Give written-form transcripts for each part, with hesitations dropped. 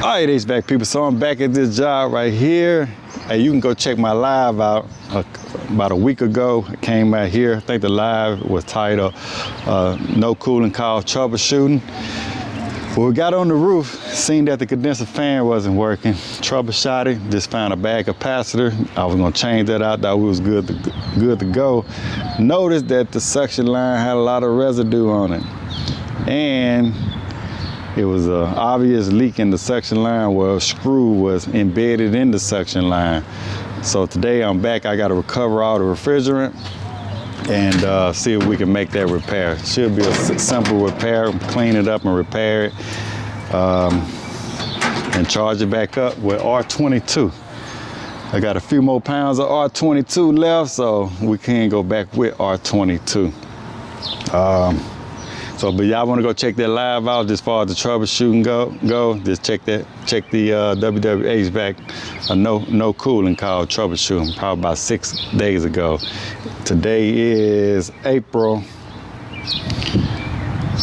All right, HVAC people, so I'm back at this job right here. Hey, you can go check my live out. About a week ago, I came out here. I think the live was titled No Cooling Called Troubleshooting. When we got on the roof, seen that the condenser fan wasn't working, troubleshot it, just found a bad capacitor. I was gonna change that out, thought we was good to go. Noticed that the suction line had a lot of residue on it. And it was an obvious leak in the suction line where a screw was embedded in the suction line. So today I'm back, I gotta recover all the refrigerant and see if we can make that repair. Should be a simple repair, clean it up and repair it, and charge it back up with R22. I got a few more pounds of R22 left, so we can go back with R22. But y'all want to go check that live out as far as the troubleshooting go. Just check the WW HVAC no cooling called troubleshooting, probably about 6 days ago. Today is April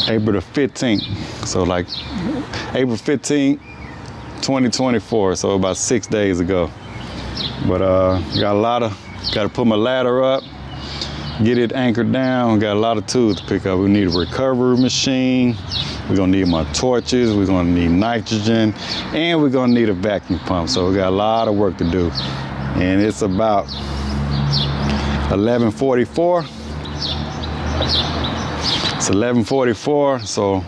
the 15th. So like April 15th, 2024. So about 6 days ago. But got to put my ladder up, get it anchored down. Got a lot of tools to pick up. We need a recovery machine. We're gonna need my torches. We're gonna need nitrogen, and we're gonna need a vacuum pump. So we got a lot of work to do. And it's about 11:44. It's 11:44. So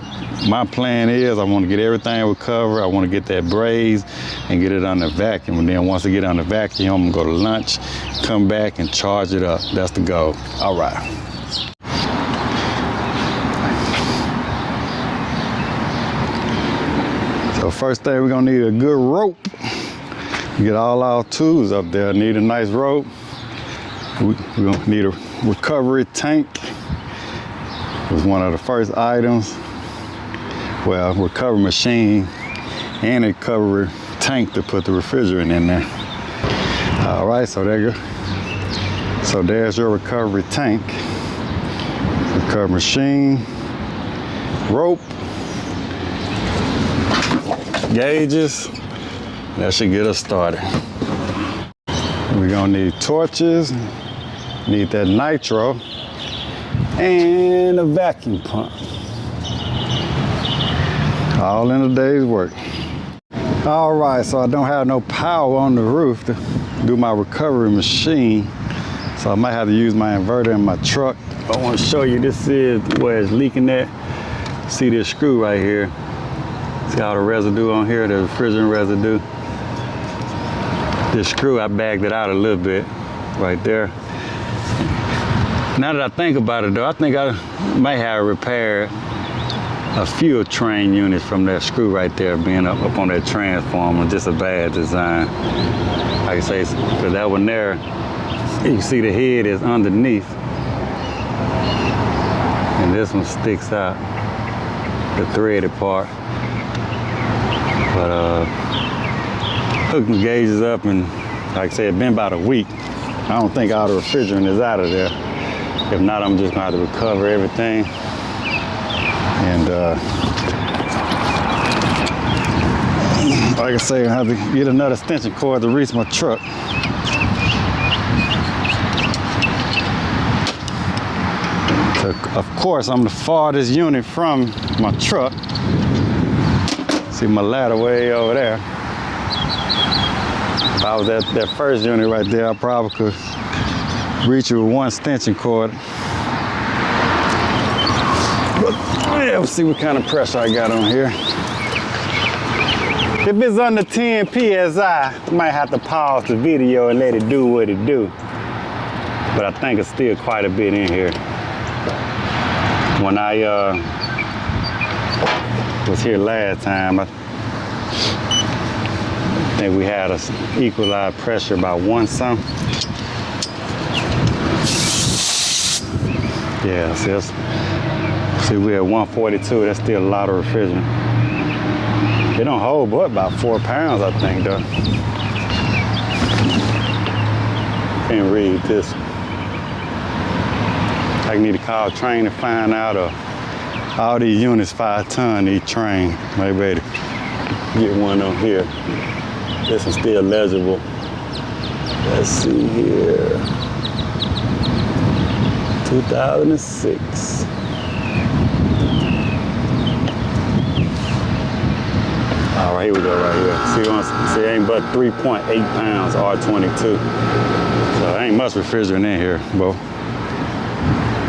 my plan is I want to get everything recovered. I want to get that braze and get it on the vacuum. And then once I get on the vacuum, I'm gonna go to lunch, come back and charge it up. That's the goal. All right. So first thing, we're gonna need a good rope. Get all our tools up there. Need a nice rope. We're gonna need a recovery tank. It was one of the first items. Well, recovery machine and a recovery tank to put the refrigerant in there. All right, so there you go. So there's your recovery tank, recovery machine, rope, gauges. That should get us started. We're gonna need torches, need that nitro, and a vacuum pump. All in a day's work. All right, so I don't have no power on the roof to do my recovery machine. So I might have to use my inverter in my truck. I want to show you, this is where it's leaking at. See this screw right here. See all the residue on here, the refrigerant residue. This screw, I bagged it out a little bit right there. Now that I think about it though, I think I might have repaired a fuel train units from that screw right there being up on that transformer. Just a bad design. Like I say, because that one there, you can see the head is underneath. And this one sticks out, the threaded part. But hooked the gauges up, and like I said, it's been about a week. I don't think all the refrigerant is out of there. If not, I'm just gonna have to recover everything. And like I say, I have to get another extension cord to reach my truck. So of course, I'm the farthest unit from my truck. See my ladder way over there. If I was at that first unit right there, I probably could reach it with one extension cord. Yeah, let's see what kind of pressure I got on here. If it's under 10 PSI, I might have to pause the video and let it do what it do. But I think it's still quite a bit in here. When I was here last time, I think we had an equalized pressure about 1 something. Yeah, see, we're at 142, that's still a lot of refrigerant. It don't hold but about 4 pounds, I think, though. Can't read this. I need to call a train to find out all these units 5 ton each train. Maybe get one on here. This one's still legible. Let's see here. 2006. All right, here we go right here. See, it ain't but 3.8 pounds, R22. So there ain't much refrigerant in here, but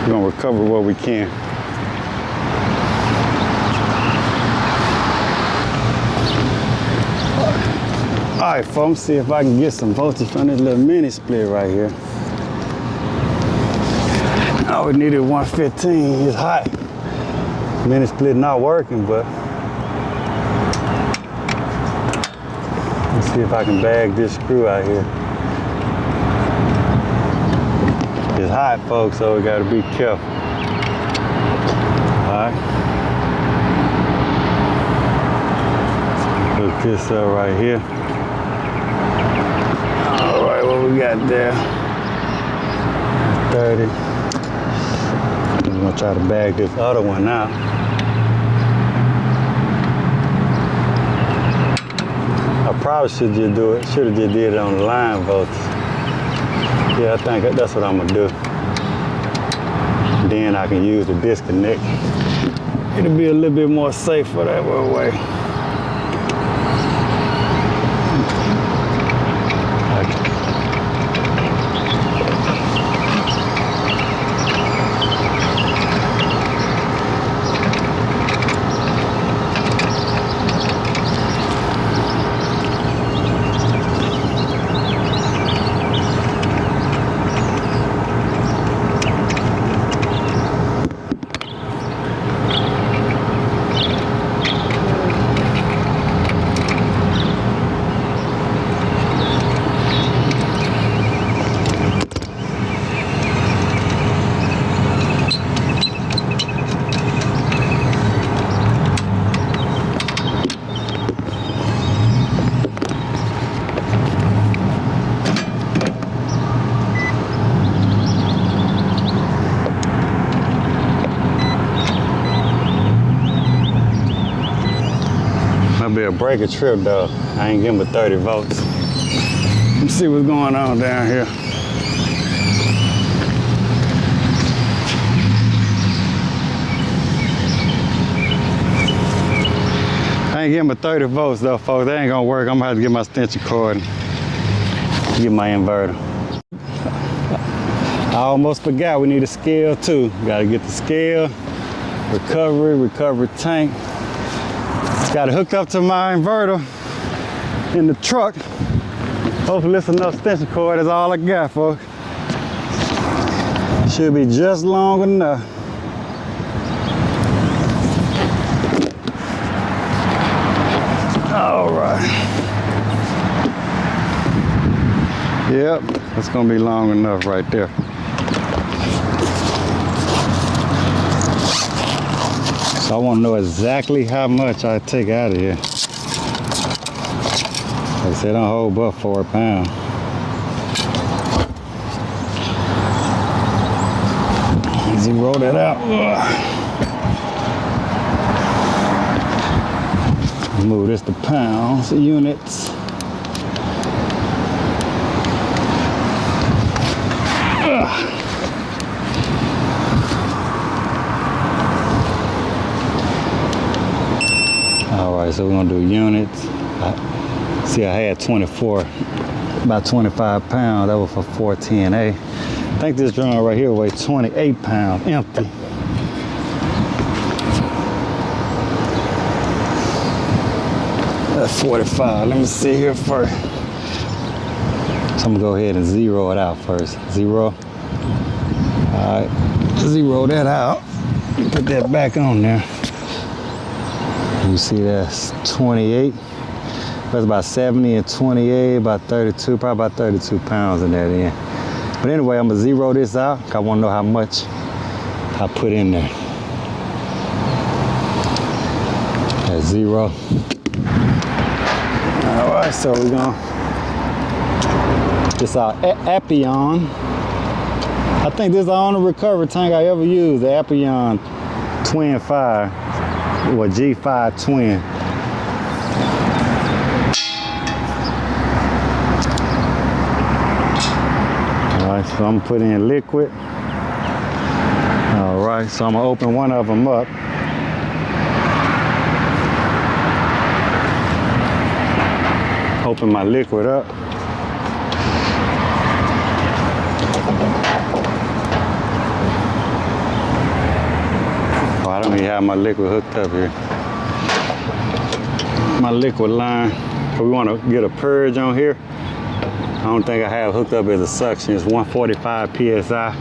we're gonna recover what we can. All right, folks, see if I can get some voltage from this little mini split right here. All we needed 115, it's hot. Mini split not working, but let's see if I can bag this screw out here. It's hot, folks, so we gotta be careful. All right. Hook this up right here. All right, what we got there? 30. I'm gonna try to bag this other one out. I probably should just do it. Should have just did it on the line voltage. Yeah, I think that's what I'm gonna do. Then I can use the disconnect. It'll be a little bit more safer that way. Be a breaker trip though. I ain't getting but 30 volts. Let's see what's going on down here. I ain't getting but 30 volts though, folks. That ain't gonna work. I'm gonna have to get my extension cord and get my inverter. I almost forgot we need a scale too. Gotta get the scale, recovery tank. Got it hooked up to my inverter in the truck. Hopefully it's enough extension cord. That's all I got, folks. Should be just long enough. All right. Yep, that's gonna be long enough right there. So I want to know exactly how much I take out of here. Like I said, I don't hold but 4 pounds. Zero that out. Move this to pounds, units. So we're gonna do units. See, I had 24, about 25 pounds. That was for 410A. I think this drum right here weighs 28 pounds, empty. That's 45. Let me see here first. So I'm gonna go ahead and zero it out first. Zero. All right, zero that out. Put that back on there. You see that's 28. That's about 70 and 28, about 32, probably about 32 pounds in that end. But anyway, I'm gonna zero this out. I wanna know how much I put in there. That's zero. All right, so we're gonna, this our APPAREL. I think this is the only recovery tank I ever used, the APPAREL Twin 5. Or G5 twin. So I'm gonna put in liquid. All right, so I'm gonna open one of them up. Open my liquid up. Oh, I don't even have my liquid hooked up here. My liquid line. So we want to get a purge on here. I don't think I have hooked up as a suction. It's 145 PSI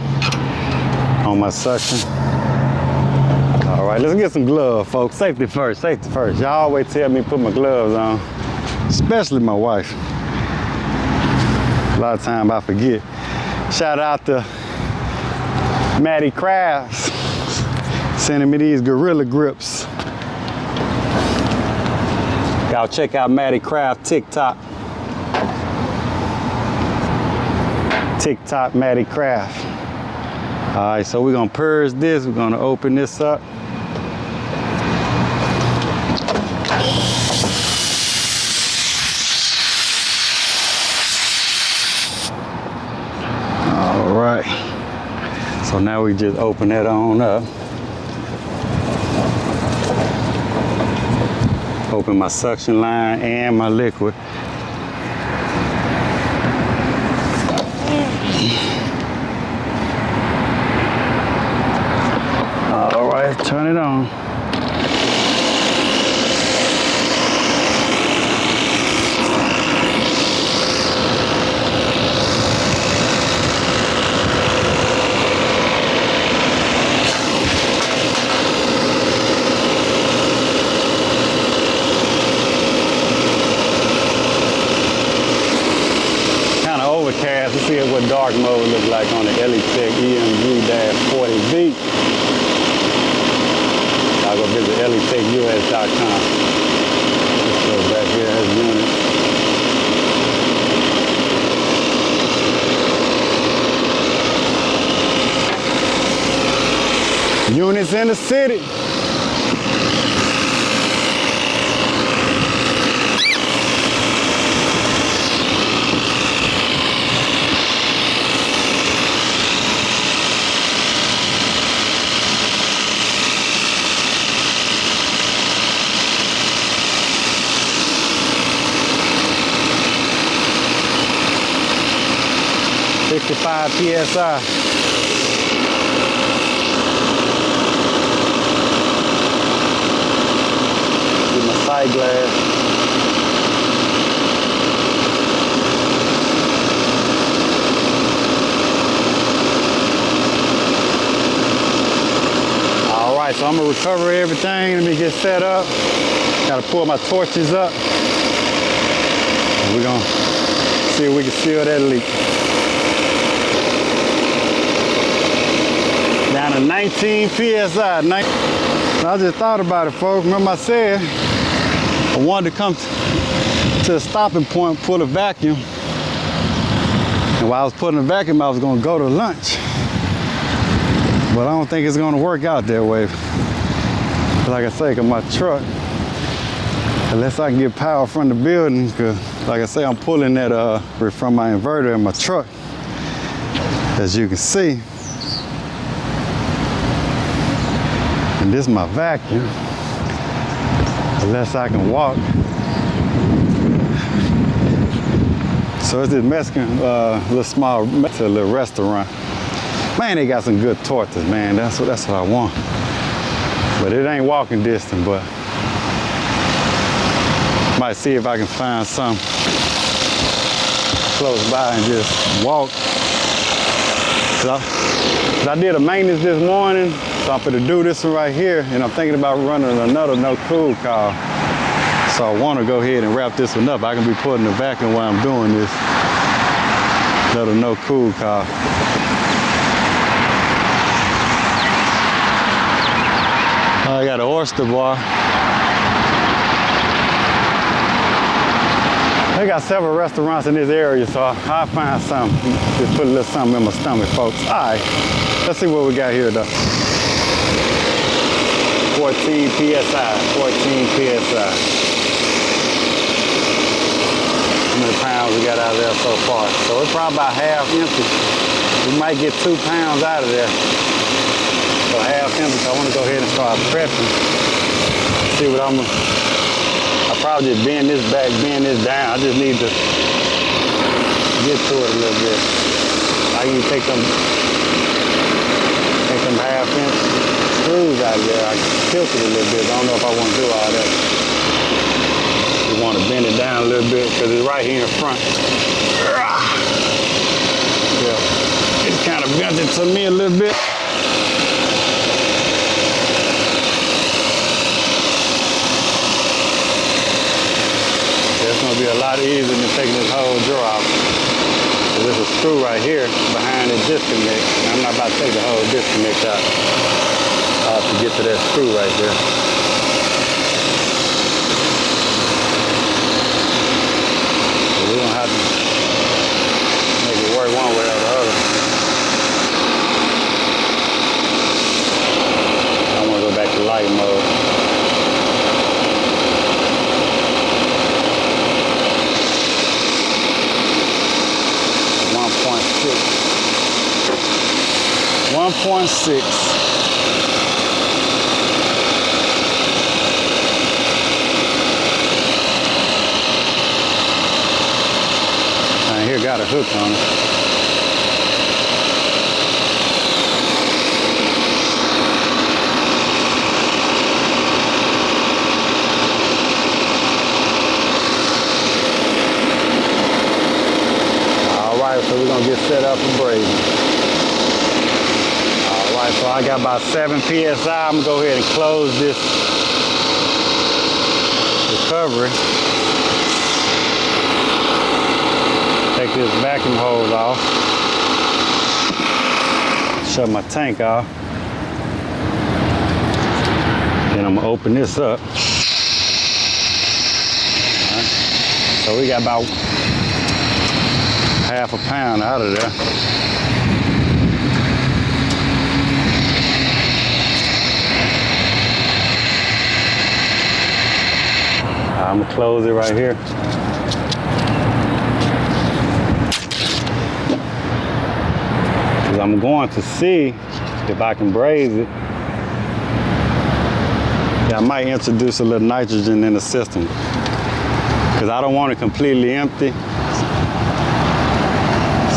on my suction. All right, let's get some gloves, folks. Safety first, safety first. Y'all always tell me to put my gloves on, especially my wife. A lot of times I forget. Shout out to Maddie Crafts, sending me these Gorilla Grips. Y'all check out Maddie Craft TikTok. TikTok Maddie Craft. All right, so we're gonna purge this. We're gonna open this up. All right. So now we just open that on up. Open my suction line and my liquid. All right, turn it on. Overcast. Let's see what dark mode looks like on the Elitech EMG-40V. I'll go visit elitechus.com. Let's go back here as units. Units in the city. .5 PSI. Get my side glass. All right, so I'm gonna recover everything. Let me get set up. Gotta pull my torches up. And we're gonna see if we can seal that leak. Down to 19 PSI. I just thought about it, folks. Remember I said I wanted to come to a stopping point, pull a vacuum. And while I was pulling the vacuum, I was gonna go to lunch. But I don't think it's gonna work out that way. Like I say, 'cause my truck, unless I can get power from the building, 'cause like I say, I'm pulling that from my inverter in my truck, as you can see. And this is my vacuum, unless I can walk. So it's this Mexican, little small, it's a little restaurant. Man, they got some good tortas, man. That's what I want. But it ain't walking distance, but might see if I can find some close by and just walk. Cause I did a maintenance this morning. So I'm gonna do this one right here, and I'm thinking about running another no cool call. So I wanna go ahead and wrap this one up. I can be putting the vacuum while I'm doing this. Another no cool call. I got an oyster bar. They got several restaurants in this area, so I'll find something. Just put a little something in my stomach, folks. All right, let's see what we got here, though. 14 PSI, 14 PSI. How many pounds we got out of there so far? So it's probably about half empty. We might get 2 pounds out of there. So half empty, so I want to go ahead and start prepping. See what I'll probably just bend this back, bend this down. I just need to get to it a little bit. I can take them half-inch screws out of there. I can tilt it a little bit. I don't know if I want to do all that. You want to bend it down a little bit because it's right here in front. Yeah, it's kind of bent it to me a little bit. It's going to be a lot easier than taking this whole drawer off. There's a screw right here behind the disconnect. I'm not about to take the whole disconnect out. I'll have to get to that screw right there. So we're going to have to make it work one way or the other. I want to go back to light mode. .6. And here got a hook on it. All right, so we're gonna get set up for brazing. So I got about 7 PSI. I'm gonna go ahead and close this recovery. Take this vacuum hose off. Shut my tank off. Then I'm gonna open this up. Right. So we got about half a pound out of there. I'm gonna close it right here. Because I'm going to see if I can braze it. Yeah, I might introduce a little nitrogen in the system. Because I don't want it completely empty.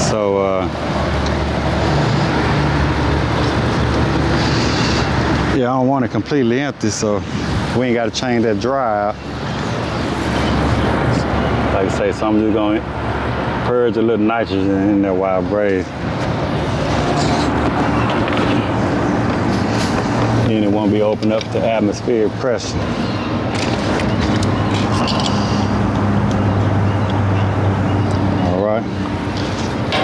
So, yeah, I don't want it completely empty, so we ain't got to change that dry out. Like I say, so I'm just going to purge a little nitrogen in there while I braze. Then it won't be open up to atmospheric pressure. All right.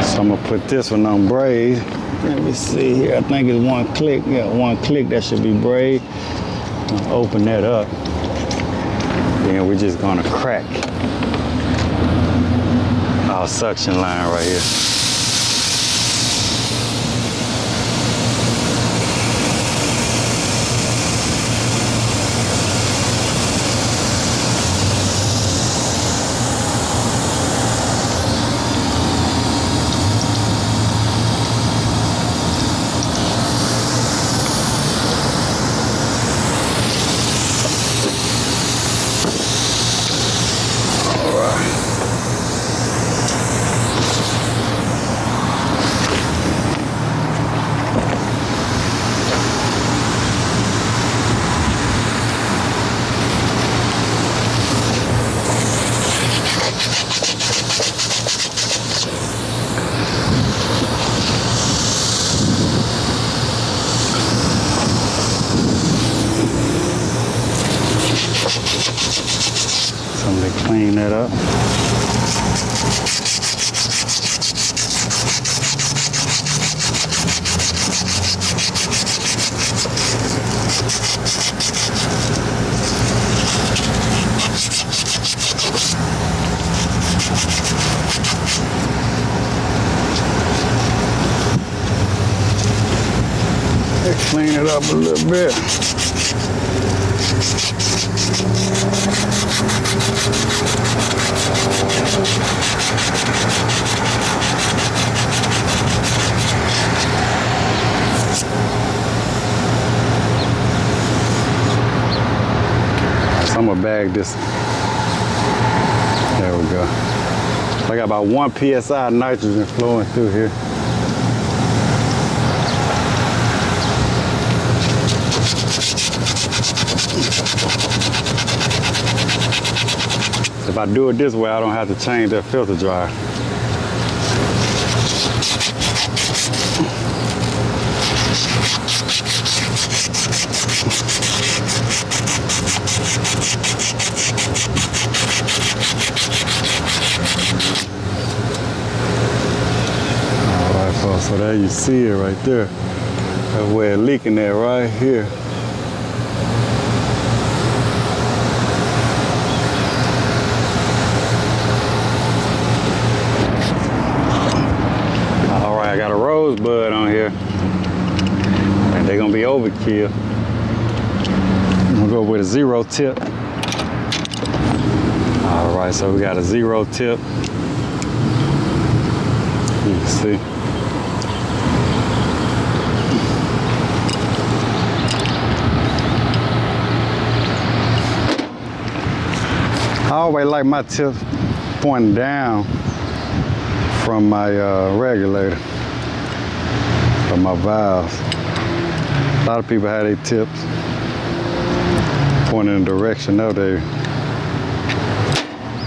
So I'm going to put this one on braze. Let me see here. I think it's 1 click. Yeah, 1 click. That should be braze. I'll open that up. Then we're just going to crack our suction line right here. Clean that up. Let's clean it up a little bit. bag this. There we go. I got about 1 psi of nitrogen flowing through here. If I do it this way, I don't have to change that filter dryer. All right, folks, so there you see it right there. That's where it's leaking at right here. I got a rosebud on here, and they're gonna be overkill. I'm gonna go with a 0 tip. All right, so we got a 0 tip. You can see. I always like my tips pointing down from my regulator. Of my valves. A lot of people have their tips pointing in the direction of their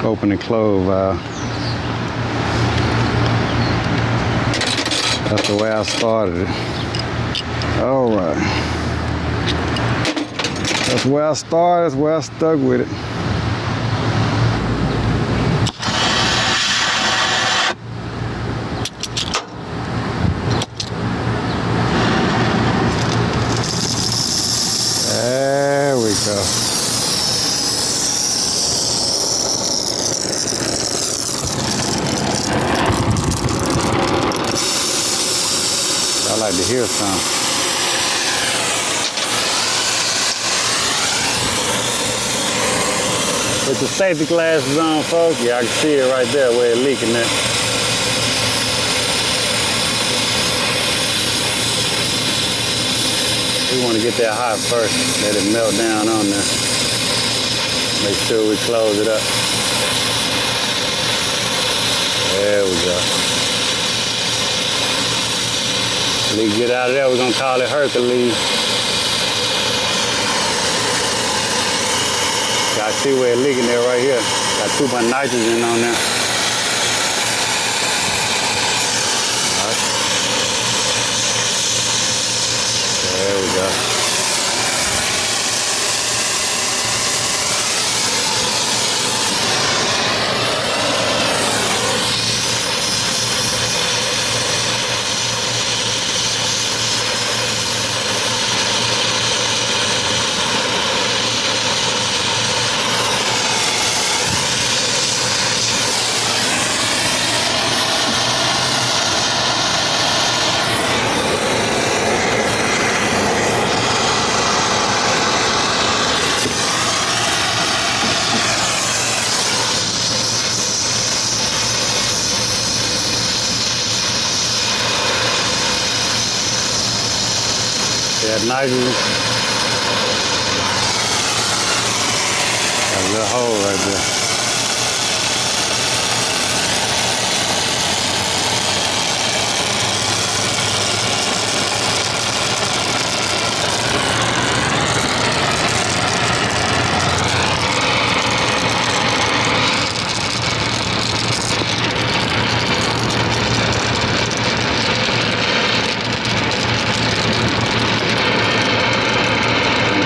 open and close valve. That's the way I started it. All right. That's where I started, that's where I stuck with it. There we go. I like to hear some. Put the safety glasses on, folks. Yeah, I can see it right there where it's leaking at. We want to get that hot first, let it melt down on there. Make sure we close it up. There we go. Leak get out of there, we're gonna call it Hercules. Y'all see where it's leaking there right here. Got too much nitrogen on there. There we go. That nitrogen. Got a little hole right there.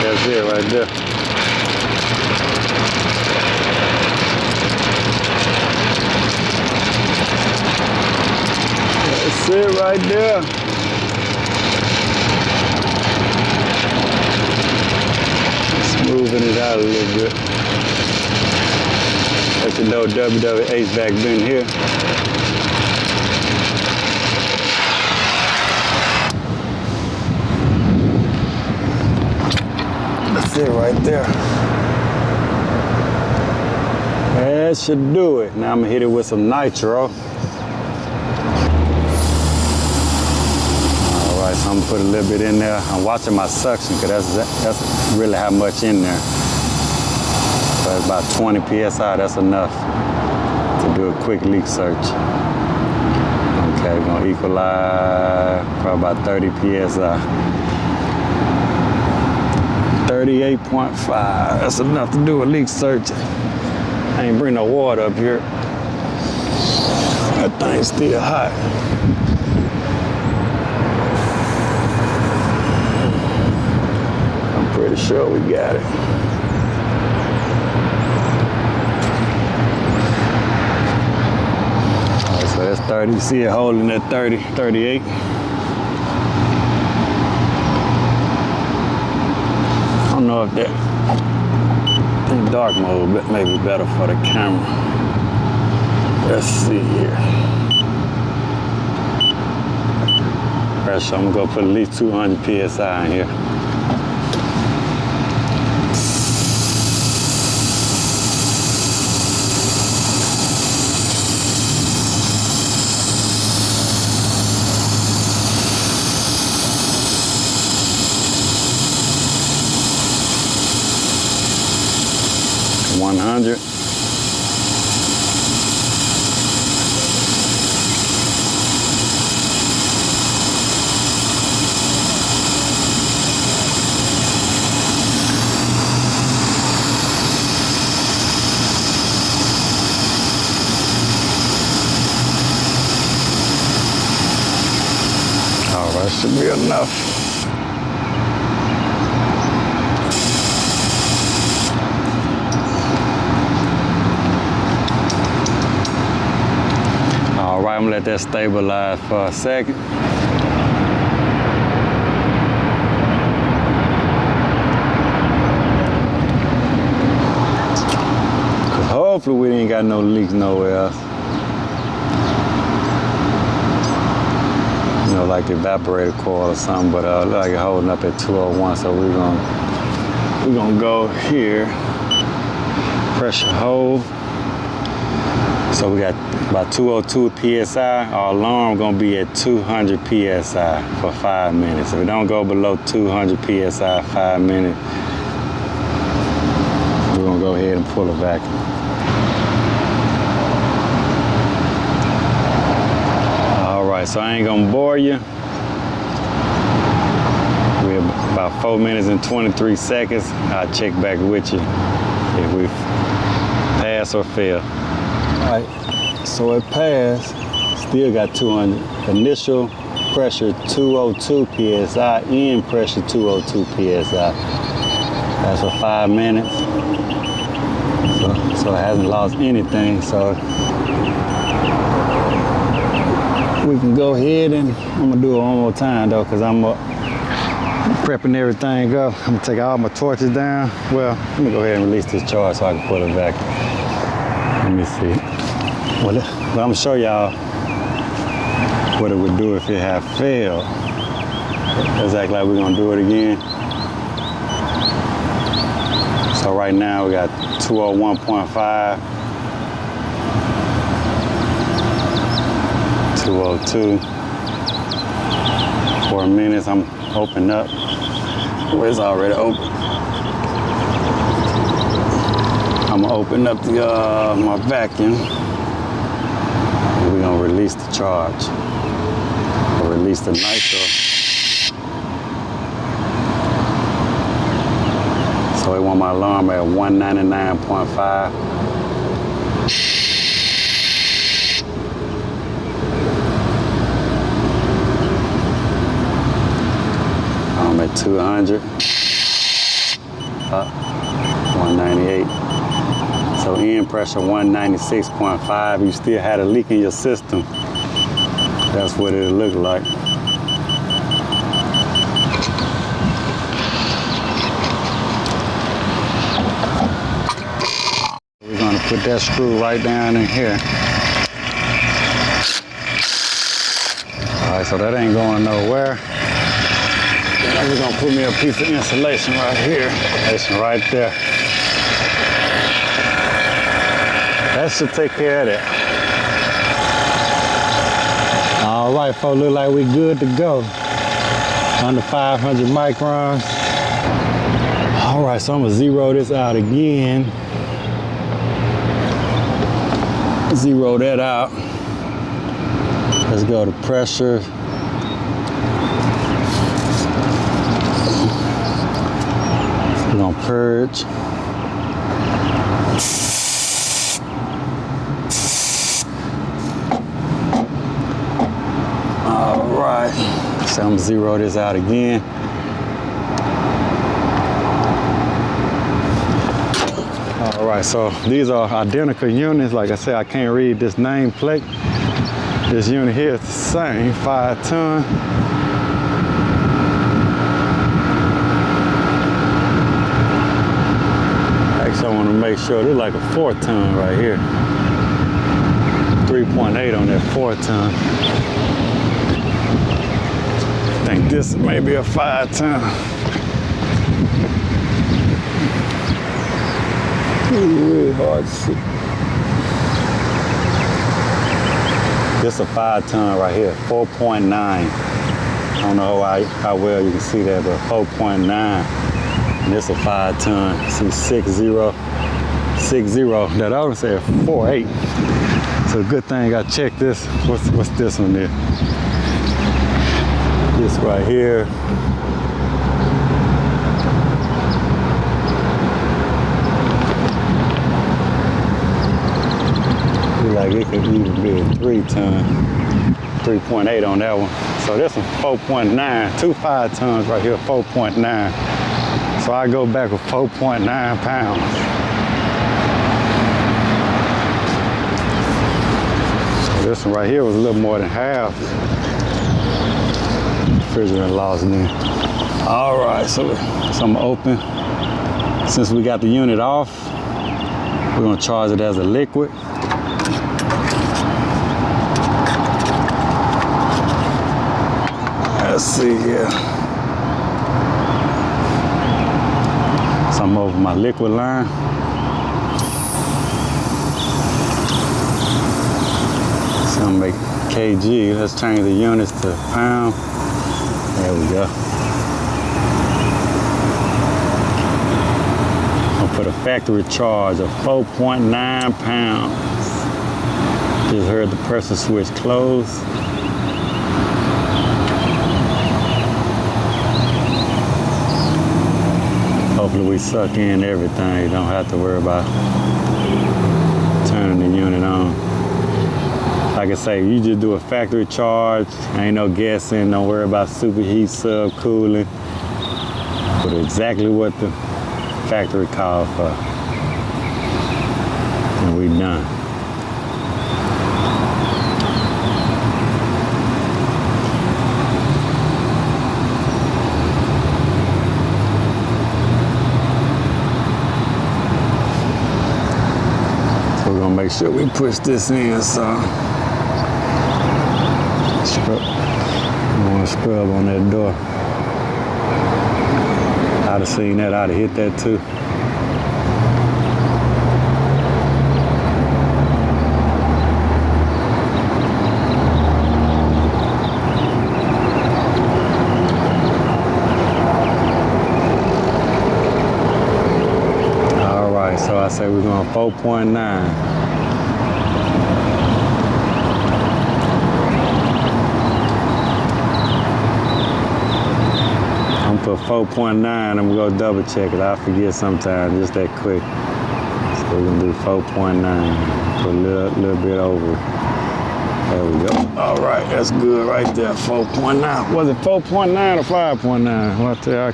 That's it right there. That's it right there. Smoothing it out a little bit. Let you know WW HVAC been here. That's it right there. That should do it. Now I'm gonna hit it with some nitro. All right, so I'm gonna put a little bit in there. I'm watching my suction because that's really how much in there. So it's about 20 PSI, that's enough to do a quick leak search. Okay, we're gonna equalize probably about 30 PSI. 38.5, that's enough to do a leak search. I ain't bring no water up here. That thing's still hot. I'm pretty sure we got it. All right, so that's 30. You see it holding at 30, 38. I don't know if that in dark mode may be better for the camera. Let's see here. Pressure, I'm gonna put at least 200 PSI in here. That should be enough. All right, I'm gonna let that stabilize for a second. Hopefully we ain't got no leaks nowhere else. You know, like the evaporator coil or something, but look like it's holding up at 201, so we're gonna go here, pressure hold. So we got about 202 PSI. Our alarm gonna be at 200 PSI for 5 minutes. If it don't go below 200 PSI 5 minutes, we're gonna go ahead and pull a vacuum. So I ain't gonna bore you. We're about 4 minutes and 23 seconds. I'll check back with you if we pass or fail. All right, so it passed. Still got 200. Initial pressure 202 PSI, end pressure 202 PSI. That's for 5 minutes. So it hasn't lost anything. So we can go ahead and I'm gonna do it one more time though, because I'm prepping everything up. I'm gonna take all my torches down. Well, let me go ahead and release this charge so I can pull it back. Let me see. Well, I'm gonna show y'all what it would do if it had failed. Let's act like we're gonna do it again. So right now we got 201.5. 202. 4 minutes, I'm open up. Well, it's already open. I'm gonna open up the my vacuum. And we're gonna release the charge. Or release the nitro. So I want my alarm at 199.5. I'm at 200, up, 198. So end pressure 196.5. You still had a leak in your system. That's what it looked like. We're gonna put that screw right down in here. All right, so that ain't going nowhere. Now we're gonna put me a piece of insulation right here. Insulation right there. That should take care of that. All right, folks, look like we good to go. Under 500 microns. All right, so I'm gonna zero this out again. Zero that out. Let's go to pressure. We're gonna purge. All right, so I'm gonna zero this out again. All right, so these are identical units. Like I said, I can't read this nameplate. This unit here is the same, 5 ton. Actually, I want to make sure there's like a 4 ton right here. 3.8 on that 4 ton. I think this may be a 5 ton. Really hard to see. This is a 5 ton right here, 4.9. I don't know how well you can see that, but 4.9. And this is a 5 ton. See 60. That other one said 4.8. So good thing I checked this. What's this one there? This right here. Like it could even be a 3 ton, 3.8 on that one. So this one 4.9, 2 5 tons right here, 4.9. So I go back with 4.9 pounds. So this one right here was a little more than half. Refrigerant loss then. All right, so I'm open. Since we got the unit off, we're gonna charge it as a liquid. Let's see here. So I'm over my liquid line. So I'm gonna make kg. Let's change the units to pound. There we go. I'll put a factory charge of 4.9 pounds. Just heard the pressure switch close. Hopefully we suck in everything. You don't have to worry about turning the unit on. Like I say, you just do a factory charge. Ain't no guessing. Don't worry about superheat, subcooling. Put exactly what the factory called for. And we done. Make sure we push this in, so scrub. I want to scrub on that door. I'd have seen that, I'd have hit that too. All right, so I say we're going 4.9. Put 4.9, I'm gonna go double check it. I forget sometimes, just that quick. So we're gonna do 4.9, put a little bit over. There we go. All right, that's good right there, 4.9. Was it 4.9 or 5.9? Well, I tell you, I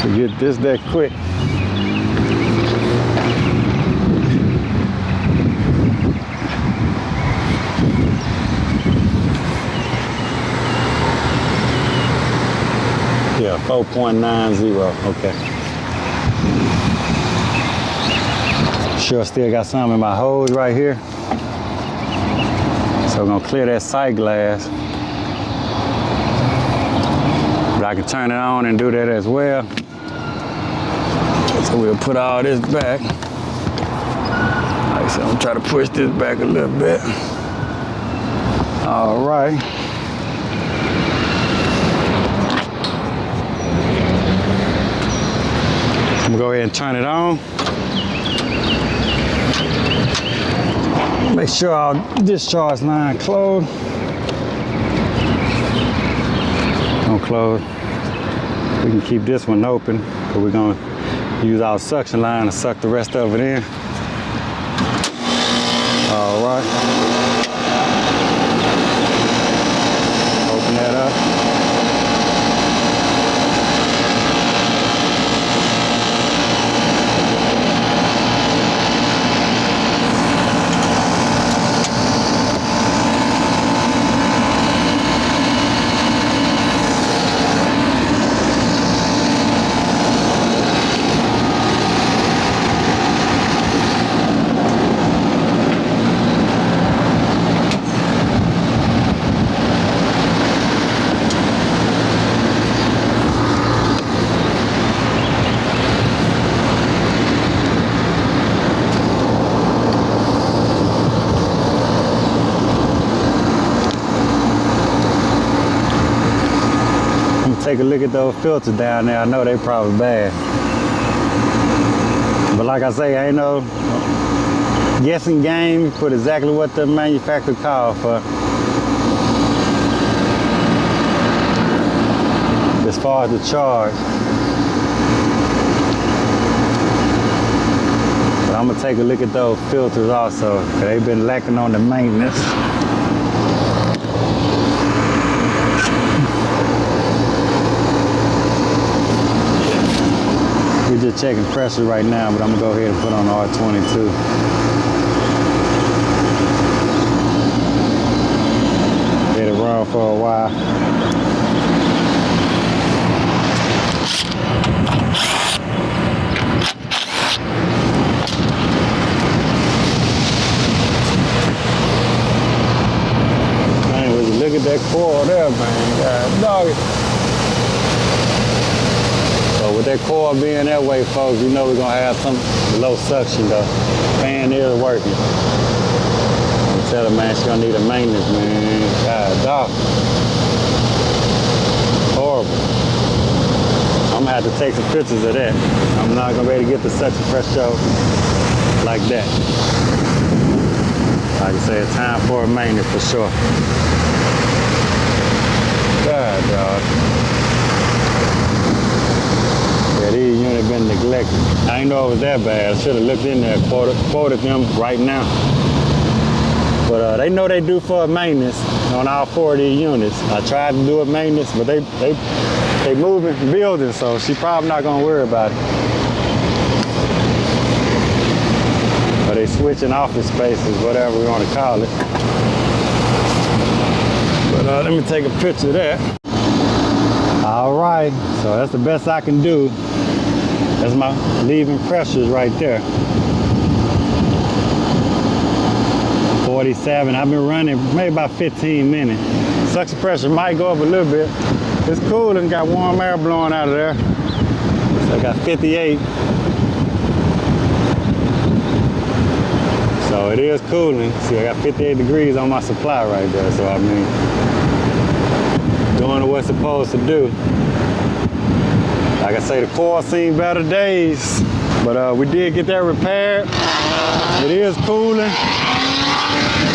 forget this that quick. Yeah, 4.90, okay. Sure, still got some in my hose right here. So we're gonna clear that sight glass. But I can turn it on and do that as well. So we'll put all this back. Like I said, I'm gonna try to push this back a little bit. All right. I'm gonna go ahead and turn it on. Make sure our discharge line closed. Don't close. We can keep this one open, but we're gonna use our suction line to suck the rest of it in. All right. Open that up. Take a look at those filters down there. I know they probably bad. But like I say, ain't no guessing game. Put exactly what the manufacturer called for. As far as the charge. But I'm gonna take a look at those filters also. They've been lacking on the maintenance. We're just checking pressure right now, but I'm gonna go ahead and put on R22. Let it run for a while. Man, would you look at that coil there, man? God dog it. So with that coil being that way, folks, you know we're gonna have some low suction though. Fan is working. I'm telling man, she's gonna need a maintenance, man. God dog. Horrible. I'm gonna have to take some pictures of that. I'm not gonna be able to get the suction pressure out like that. Like I say, it's time for a maintenance for sure. God dog. Yeah, these units been neglected. I didn't know it was that bad. I should have looked in there, quoted them right now. But they know they do for a maintenance on all 4 of these units. I tried to do a maintenance, but they moving buildings, so she probably not gonna worry about it. But they switching office spaces, whatever we want to call it. But let me take a picture of that. All right, so that's the best I can do. That's my leaving pressures right there. 47, I've been running maybe about 15 minutes. Suction pressure might go up a little bit. It's cool and got warm air blowing out of there. So I got 58. So it is cooling. See, I got 58 degrees on my supply right there. So I mean, doing what it's supposed to do. Like I say, the coil seen better days, but we did get that repaired. It is cooling.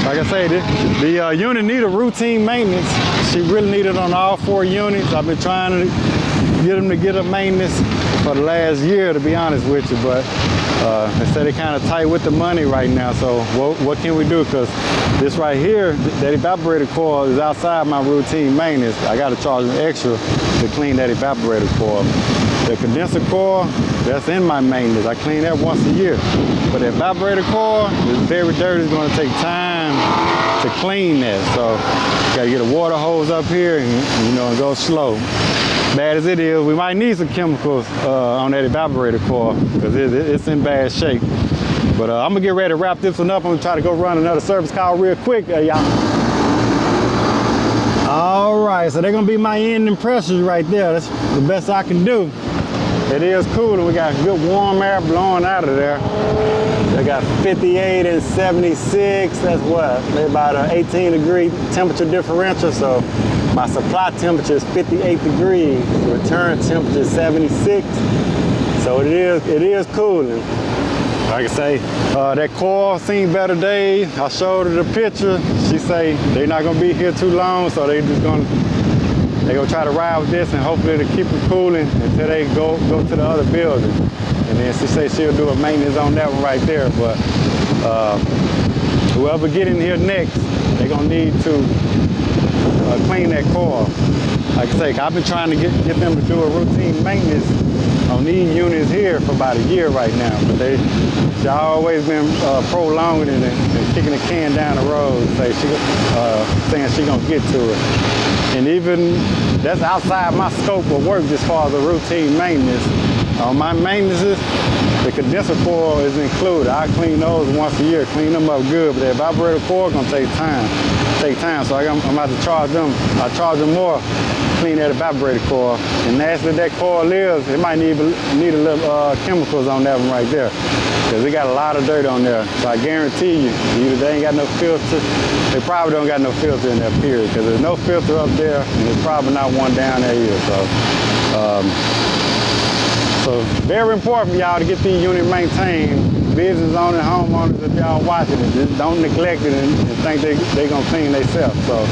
Like I say, the unit need a routine maintenance. She really needed on all 4 units. I've been trying to get them to get a maintenance for the last year, to be honest with you, but they say they're kind of tight with the money right now, so what can we do? Because this right here, that evaporator coil is outside my routine maintenance. I got to charge them extra to clean that evaporator coil. The condenser coil, that's in my maintenance. I clean that once a year. But the evaporator coil is very dirty. It's going to take time to clean that. So you got to get a water hose up here and, and go slow. Bad as it is, we might need some chemicals on that evaporator coil because it's in bad shape. But I'm gonna get ready to wrap this one up. I'm gonna try to go run another service call real quick, y'all. All right, so they're gonna be my ending pressures right there. That's the best I can do. It is cool, and we got good warm air blowing out of there. They got 58 and 76. That's what? Maybe about an 18 degree temperature differential. So my supply temperature is 58 degrees. The return temperature is 76. So it is cooling. Like I say, that coil seen better days. I showed her the picture. She say they're not gonna be here too long, so they gonna try to ride with this and hopefully to keep it cooling until they go to the other building. And then she say she'll do a maintenance on that one right there. But whoever get in here next, they're gonna need to clean that coil. Like I say, I've been trying to get them to do a routine maintenance on these units here for about a year right now, but they always been prolonging it and kicking the can down the road, saying she gonna get to it. And even that's outside my scope of work as far as the routine maintenance. On my maintenances, the condenser coil is included. I clean those once a year, clean them up good, but the evaporator coil gonna take time. So I'm about to charge them. I charge them more, clean that evaporator coil. And nasty that coil is, it might need a little chemicals on that one right there, because it got a lot of dirt on there. So I guarantee you, either they ain't got no filter, they probably don't got no filter in that period, because there's no filter up there, and there's probably not one down there either. So very important for y'all to get these units maintained. Business owners, homeowners, if y'all watching it, just don't neglect it and think they gonna clean themselves. So,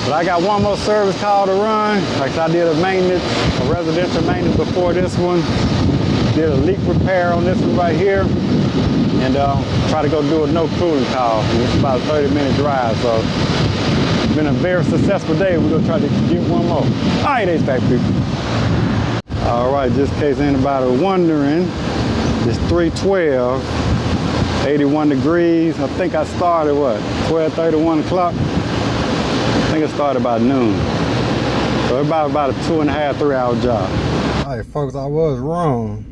but I got one more service call to run. Like I did a residential maintenance before this one. Did a leak repair on this one right here, and try to go do a no cooling call. It's about a 30-minute drive, so it's been a very successful day. We're gonna try to get one more. All right, HVAC people. All right, just in case anybody was wondering, it's 3:12, 81 degrees. I think I started, 12:30, 1 o'clock? I think it started about noon. So it's about a 2.5, 3-hour job. All right, folks, I was wrong.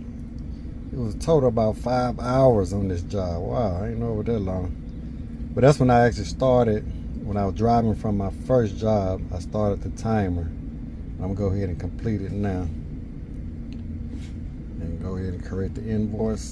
It was total about 5 hours on this job. Wow, I ain't know it was that long. But that's when I actually started. When I was driving from my first job, I started the timer. I'm gonna go ahead and complete it now. And go ahead and correct the invoice.